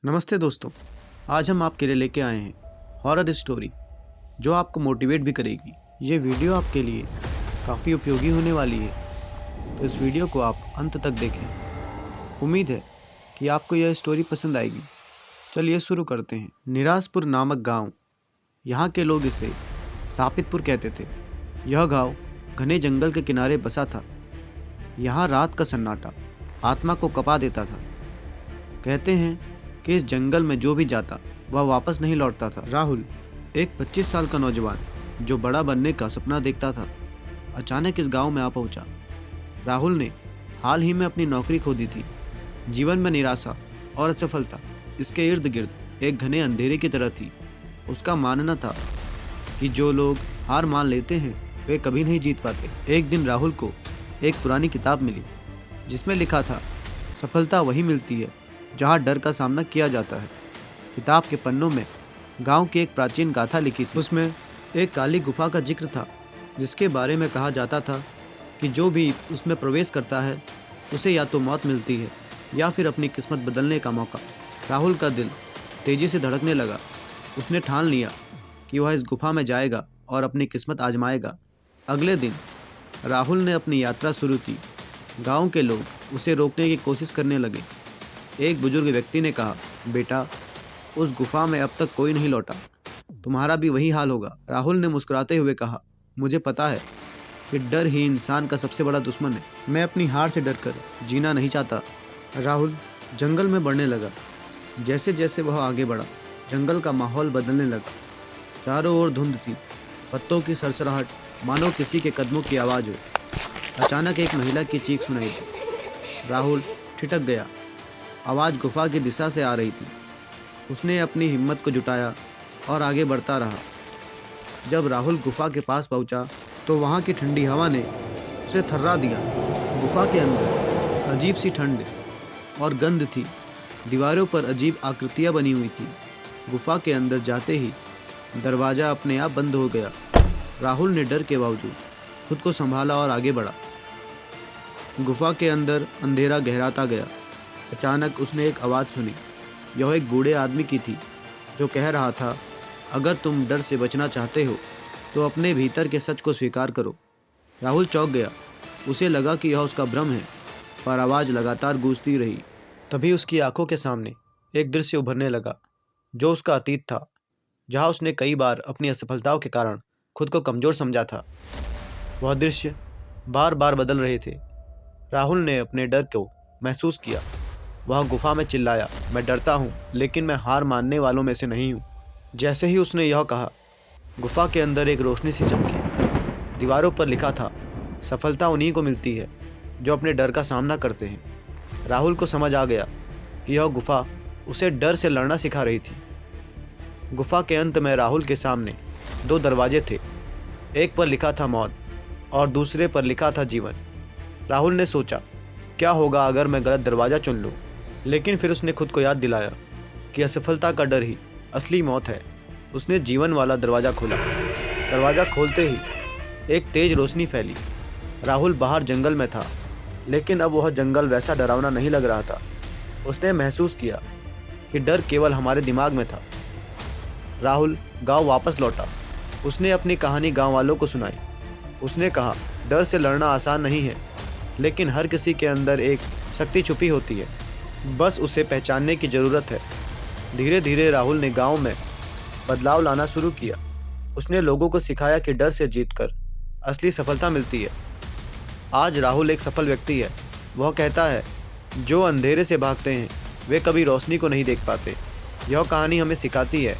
नमस्ते दोस्तों, आज हम आपके लिए लेके आए हैं हॉरर स्टोरी जो आपको मोटिवेट भी करेगी। ये वीडियो आपके लिए काफ़ी उपयोगी होने वाली है, तो इस वीडियो को आप अंत तक देखें। उम्मीद है कि आपको यह स्टोरी पसंद आएगी। चलिए शुरू करते हैं। निराजपुर नामक गांव, यहाँ के लोग इसे सापितपुर कहते थे। यह गांव घने जंगल के किनारे बसा था। यहाँ रात का सन्नाटा आत्मा को कपा देता था। कहते हैं कि इस जंगल में जो भी जाता वह वापस नहीं लौटता था। राहुल एक 25 साल का नौजवान जो बड़ा बनने का सपना देखता था, अचानक इस गांव में आ पहुंचा। राहुल ने हाल ही में अपनी नौकरी खो दी थी। जीवन में निराशा और असफलता इसके इर्द गिर्द एक घने अंधेरे की तरह थी। उसका मानना था कि जो लोग हार मान लेते हैं वे कभी नहीं जीत पाते। एक दिन राहुल को एक पुरानी किताब मिली जिसमें लिखा था, सफलता वही मिलती है जहाँ डर का सामना किया जाता है। किताब के पन्नों में गांव की एक प्राचीन गाथा लिखी थी। उसमें एक काली गुफा का जिक्र था जिसके बारे में कहा जाता था कि जो भी उसमें प्रवेश करता है उसे या तो मौत मिलती है या फिर अपनी किस्मत बदलने का मौका। राहुल का दिल तेजी से धड़कने लगा। उसने ठान लिया कि वह इस गुफा में जाएगा और अपनी किस्मत आजमाएगा। अगले दिन राहुल ने अपनी यात्रा शुरू की। गांव के लोग उसे रोकने की कोशिश करने लगे। एक बुजुर्ग व्यक्ति ने कहा, बेटा, उस गुफा में अब तक कोई नहीं लौटा, तुम्हारा भी वही हाल होगा। राहुल ने मुस्कुराते हुए कहा, मुझे पता है कि डर ही इंसान का सबसे बड़ा दुश्मन है। मैं अपनी हार से डरकर जीना नहीं चाहता। राहुल जंगल में बढ़ने लगा। जैसे जैसे वह आगे बढ़ा, जंगल का माहौल बदलने लगा। चारों ओर धुंध थी, पत्तों की सरसराहट मानो किसी के कदमों की आवाज़ हो। अचानक एक महिला की चीख सुनाई दी। राहुल ठिठक गया। आवाज़ गुफा की दिशा से आ रही थी। उसने अपनी हिम्मत को जुटाया और आगे बढ़ता रहा। जब राहुल गुफा के पास पहुंचा तो वहां की ठंडी हवा ने उसे थर्रा दिया। गुफा के अंदर अजीब सी ठंड और गंध थी। दीवारों पर अजीब आकृतियां बनी हुई थी। गुफा के अंदर जाते ही दरवाज़ा अपने आप बंद हो गया। राहुल ने डर के बावजूद खुद को संभाला और आगे बढ़ा। गुफा के अंदर अंधेरा गहराता गया। अचानक उसने एक आवाज़ सुनी। यह एक बूढ़े आदमी की थी जो कह रहा था, अगर तुम डर से बचना चाहते हो तो अपने भीतर के सच को स्वीकार करो। राहुल चौंक गया। उसे लगा कि यह उसका भ्रम है, पर आवाज़ लगातार गूंजती रही। तभी उसकी आंखों के सामने एक दृश्य उभरने लगा जो उसका अतीत था, जहाँ उसने कई बार अपनी असफलताओं के कारण खुद को कमज़ोर समझा था। वह दृश्य बार बार बदल रहे थे। राहुल ने अपने डर को महसूस किया। वह गुफा में चिल्लाया, मैं डरता हूँ लेकिन मैं हार मानने वालों में से नहीं हूँ। जैसे ही उसने यह कहा, गुफा के अंदर एक रोशनी सी चमकी। दीवारों पर लिखा था, सफलता उन्हीं को मिलती है जो अपने डर का सामना करते हैं। राहुल को समझ आ गया कि यह गुफा उसे डर से लड़ना सिखा रही थी। गुफा के अंत में राहुल के सामने दो दरवाजे थे। एक पर लिखा था मौत और दूसरे पर लिखा था जीवन। राहुल ने सोचा, क्या होगा अगर मैं गलत दरवाज़ा चुन लूँ? लेकिन फिर उसने खुद को याद दिलाया कि असफलता का डर ही असली मौत है। उसने जीवन वाला दरवाज़ा खोला। दरवाज़ा खोलते ही एक तेज़ रोशनी फैली। राहुल बाहर जंगल में था, लेकिन अब वह जंगल वैसा डरावना नहीं लग रहा था। उसने महसूस किया कि डर केवल हमारे दिमाग में था। राहुल गांव वापस लौटा। उसने अपनी कहानी गांव वालों को सुनाई। उसने कहा, डर से लड़ना आसान नहीं है, लेकिन हर किसी के अंदर एक शक्ति छुपी होती है, बस उसे पहचानने की ज़रूरत है। धीरे धीरे राहुल ने गांव में बदलाव लाना शुरू किया। उसने लोगों को सिखाया कि डर से जीतकर असली सफलता मिलती है। आज राहुल एक सफल व्यक्ति है। वह कहता है, जो अंधेरे से भागते हैं वे कभी रोशनी को नहीं देख पाते। यह कहानी हमें सिखाती है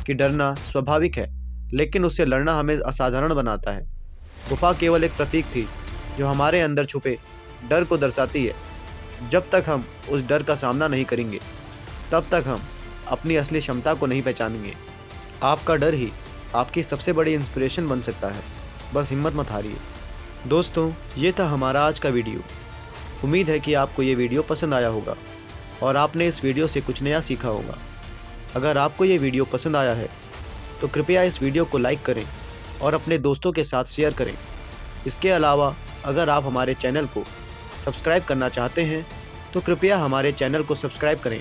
कि डरना स्वाभाविक है, लेकिन उससे लड़ना हमें असाधारण बनाता है। गुफा केवल एक प्रतीक थी जो हमारे अंदर छुपे डर को दर्शाती है। जब तक हम उस डर का सामना नहीं करेंगे, तब तक हम अपनी असली क्षमता को नहीं पहचानेंगे। आपका डर ही आपकी सबसे बड़ी इंस्पिरेशन बन सकता है। बस हिम्मत मत हारिए। दोस्तों, ये था हमारा आज का वीडियो। उम्मीद है कि आपको ये वीडियो पसंद आया होगा और आपने इस वीडियो से कुछ नया सीखा होगा। अगर आपको ये वीडियो पसंद आया है तो कृपया इस वीडियो को लाइक करें और अपने दोस्तों के साथ शेयर करें। इसके अलावा अगर आप हमारे चैनल को सब्सक्राइब करना चाहते हैं तो कृपया हमारे चैनल को सब्सक्राइब करें